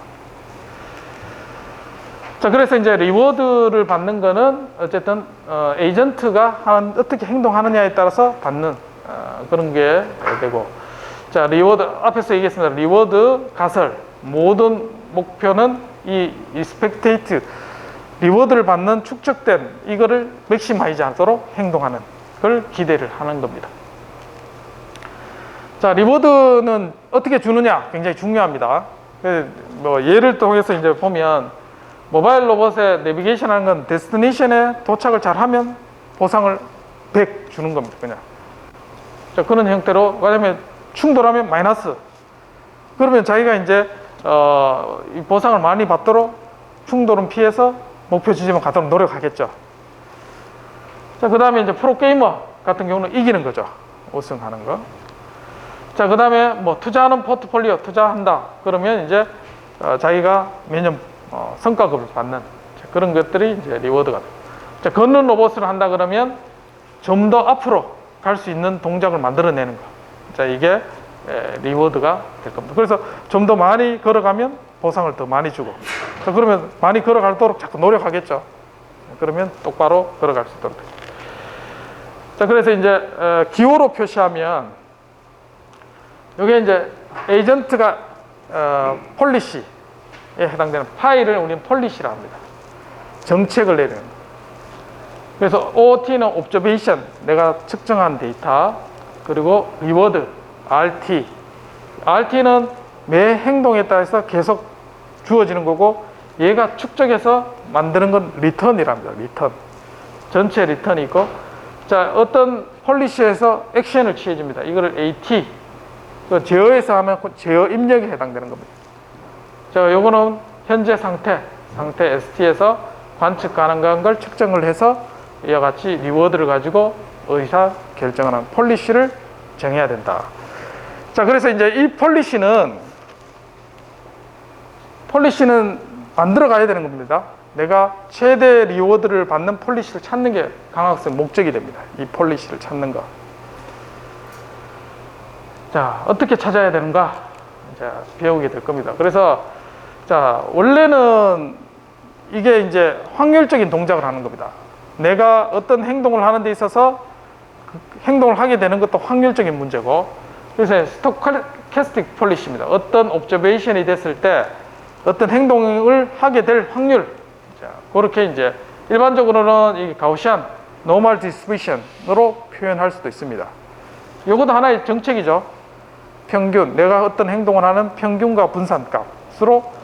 자, 그래서 이제 리워드를 받는 거는 어쨌든 에이전트가 어떻게 행동하느냐에 따라서 받는 그런 게 되고, 자, 리워드 앞에서 얘기했습니다. 리워드 가설, 모든 목표는 이 리스펙테이트, 리워드를 받는 축적된 이거를 맥시마이즈 하도록 행동하는 걸 기대를 하는 겁니다. 자, 리워드는 어떻게 주느냐 굉장히 중요합니다. 뭐 예를 통해서 이제 보면 모바일 로봇에 내비게이션 하는 건 데스티네이션에 도착을 잘 하면 보상을 100 주는 겁니다. 그냥. 자, 그런 형태로, 왜냐면 충돌하면 마이너스. 그러면 자기가 이제 이 보상을 많이 받도록 충돌은 피해서 목표 지점을 가도록 노력하겠죠. 자, 그 다음에 이제 프로게이머 같은 경우는 이기는 거죠. 우승하는 거. 자, 그 다음에 뭐 투자하는 포트폴리오 투자한다. 그러면 이제 자기가 매년 성과급을 받는 그런 것들이 이제 리워드가 돼요. 자, 걷는 로봇을 한다 그러면 좀 더 앞으로 갈 수 있는 동작을 만들어내는 거. 자, 이게 리워드가 될 겁니다. 그래서 좀 더 많이 걸어가면 보상을 더 많이 주고. 자, 그러면 많이 걸어가도록 자꾸 노력하겠죠. 그러면 똑바로 걸어갈 수 있도록 돼요. 자, 그래서 이제 기호로 표시하면 이게 이제 에이전트가 폴리시에 해당되는 파일을 우리는 폴리시라 합니다. 정책을 내리는 거. 그래서 OOT는 observation, 내가 측정한 데이터, 그리고 reward, RT. RT는 매 행동에 따라서 계속 주어지는 거고, 얘가 축적해서 만드는 건 return이랍니다. return. 전체 return이 있고, 자, 어떤 폴리시에서 액션을 취해줍니다. 이거를 AT. 제어에서 하면 제어 입력에 해당되는 겁니다. 자, 요거는 현재 상태 ST에서 관측 가능한 걸 측정을 해서 이와 같이 리워드를 가지고 의사 결정을 하는 폴리시를 정해야 된다. 자, 그래서 이제 이 폴리시는 만들어 가야 되는 겁니다. 내가 최대 리워드를 받는 폴리시를 찾는 게 강학생 목적이 됩니다. 이 폴리시를 찾는 거. 자, 어떻게 찾아야 되는가? 이제 배우게 될 겁니다. 그래서 자, 원래는 이게 이제 확률적인 동작을 하는 겁니다. 내가 어떤 행동을 하는 데 있어서 그 행동을 하게 되는 것도 확률적인 문제고, 그래서 스토캐스틱 폴리시입니다. 어떤 옵저베이션이 됐을 때 어떤 행동을 하게 될 확률. 자, 그렇게 이제 일반적으로는 이 가우시안 노멀 디스트리뷰션으로 표현할 수도 있습니다. 이것도 하나의 정책이죠. 평균, 내가 어떤 행동을 하는 평균과 분산값으로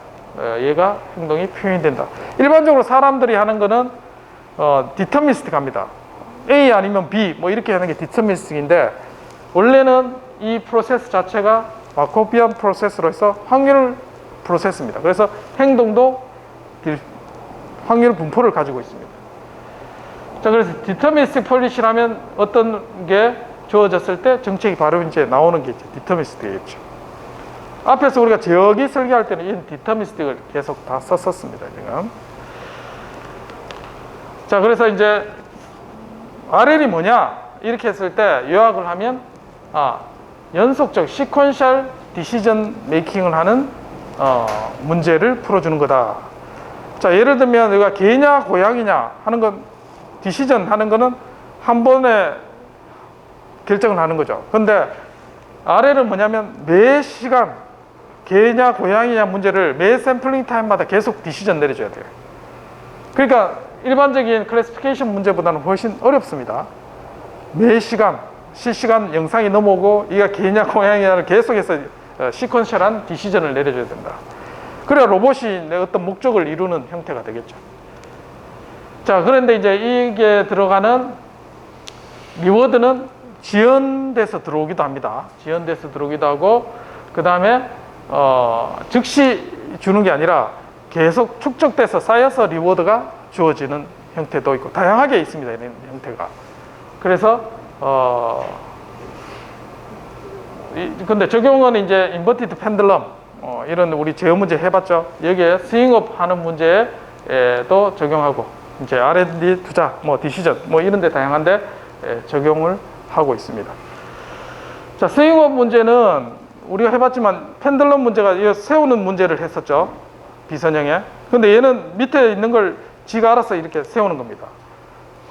얘가 행동이 표현이 된다. 일반적으로 사람들이 하는 거는 디터미스틱합니다. A 아니면 B 뭐 이렇게 하는 게 디터미스틱인데, 원래는 이 프로세스 자체가 마코비안 프로세스로 해서 확률 프로세스입니다. 그래서 행동도 확률 분포를 가지고 있습니다. 자, 그래서 디터미스틱 폴리시라면 어떤 게 주어졌을 때 정책이 바로 이제 나오는 게 이제 디터미스틱이겠죠. 앞에서 우리가 저기 설계할 때는 이 디터미스틱을 계속 다 썼었습니다, 지금. 자, 그래서 이제 RL이 뭐냐? 이렇게 했을 때 요약을 하면, 연속적 시퀀셜 디시전 메이킹을 하는 문제를 풀어주는 거다. 자, 예를 들면 우리가 개냐 고양이냐 하는 건, 디시전 하는 거는 한 번에 결정을 하는 거죠. 근데 RL은 뭐냐면 매 시간 개냐 고양이냐 문제를 매 샘플링 타임마다 계속 디시전 내려줘야 돼요. 그러니까 일반적인 클래시피케이션 문제보다는 훨씬 어렵습니다. 매 시간 실시간 영상이 넘어오고 이가 개냐 고양이냐를 계속해서 시퀀셜한 디시전을 내려줘야 된다. 그래야 로봇이 내 어떤 목적을 이루는 형태가 되겠죠. 자, 그런데 이제 이게 들어가는 리워드는 지연돼서 들어오기도 합니다. 지연돼서 들어오기도 하고, 그 다음에 즉시 주는 게 아니라 계속 축적돼서 쌓여서 리워드가 주어지는 형태도 있고, 다양하게 있습니다, 이런 형태가. 그래서 근데 적용은 이제 인버티드 펜들럼 이런 우리 제어 문제 해봤죠. 여기에 스윙업 하는 문제에도 적용하고, 이제 R&D 투자, 뭐 디시전, 뭐 이런데 다양한데 적용을 하고 있습니다. 자, 스윙업 문제는 우리가 해봤지만 펜들럼 문제가 세우는 문제를 했었죠, 비선형에. 근데 얘는 밑에 있는 걸 지가 알아서 이렇게 세우는 겁니다.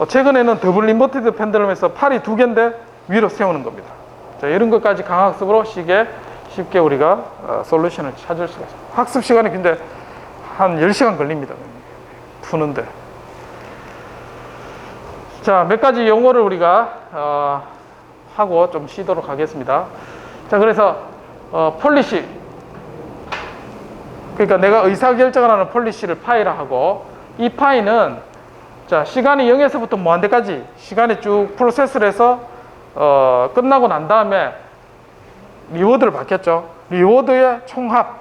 최근에는 더블 인버티드 펜들럼에서 팔이 두 개인데 위로 세우는 겁니다. 자, 이런 것까지 강학습으로 쉽게 우리가 솔루션을 찾을 수가 있습니다. 학습 시간이 근데 한 10시간 걸립니다, 푸는데. 자, 몇 가지 용어를 우리가 하고 좀 쉬도록 하겠습니다. 자, 그래서 폴리시, 그러니까 내가 의사결정을 하는 폴리시를 파이라 하고, 이 파이는 자, 시간이 0에서부터 무한대까지 시간이 쭉 프로세스를 해서 끝나고 난 다음에 리워드를 받겠죠. 리워드의 총합을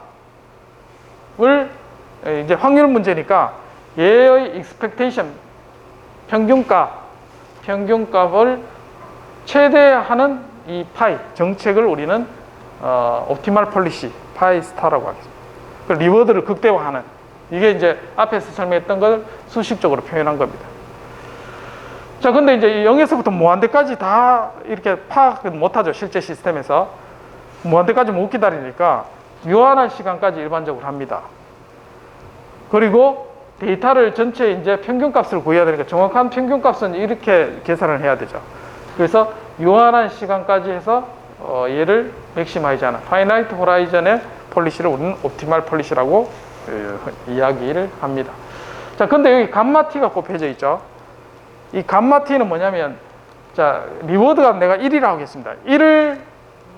이제 확률 문제니까 얘의 expectation, 평균값을 최대화하는 이 파이 정책을 우리는 옵티멀 폴리시 파이 스타라고 하겠습니다. 그 리워드를 극대화하는, 이게 이제 앞에서 설명했던 걸 수식적으로 표현한 겁니다. 자, 근데 이제 0에서부터 무한대까지 다 이렇게 파악은 못하죠, 실제 시스템에서. 무한대까지 못 기다리니까 유한한 시간까지 일반적으로 합니다. 그리고 데이터를 전체 이제 평균값을 구해야 되니까 정확한 평균값은 이렇게 계산을 해야 되죠. 그래서 유한한 시간까지 해서 얘를 맥시마이즈하는 파이나이트 호라이즌의 폴리시를 우리는 옵티멀 폴리시라고 이야기를 합니다. 자, 근데 여기 감마 t가 곱해져 있죠. 이 감마 t는 뭐냐면, 자, 리워드가 내가 1이라고 하겠습니다. 1을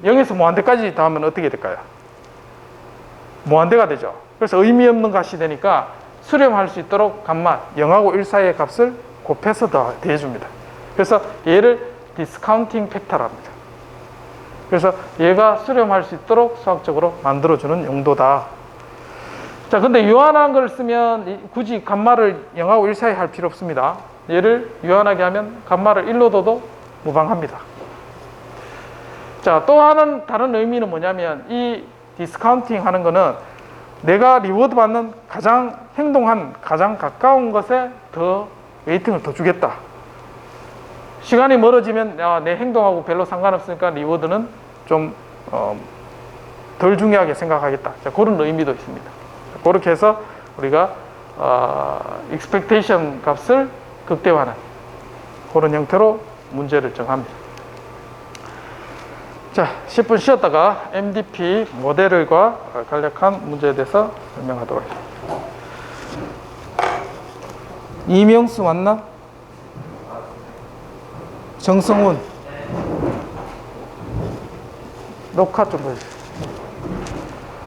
0에서 무한대까지 더하면 어떻게 될까요? 무한대가 되죠. 그래서 의미 없는 값이 되니까 수렴할 수 있도록 감마 0하고 1 사이의 값을 곱해서 더해줍니다. 그래서 얘를 디스카운팅 팩터랍니다. 그래서 얘가 수렴할 수 있도록 수학적으로 만들어주는 용도다. 자, 근데 유한한 걸 쓰면 굳이 감마를 0하고 1 사이 할 필요 없습니다. 얘를 유한하게 하면 감마를 1로 둬도 무방합니다. 자, 또 하는 다른 의미는 뭐냐면 이 디스카운팅 하는 거는 내가 리워드 받는 가장 행동한 가장 가까운 것에 더 웨이팅을 더 주겠다. 시간이 멀어지면 내 행동하고 별로 상관없으니까 리워드는 좀 덜 중요하게 생각하겠다. 자, 그런 의미도 있습니다. 그렇게 해서 우리가 expectation 값을 극대화하는 그런 형태로 문제를 정합니다. 자, 10분 쉬었다가 MDP 모델과 간략한 문제에 대해서 설명하도록 하겠습니다. 이명수 맞나? 정성훈 녹화 좀 보여주세요.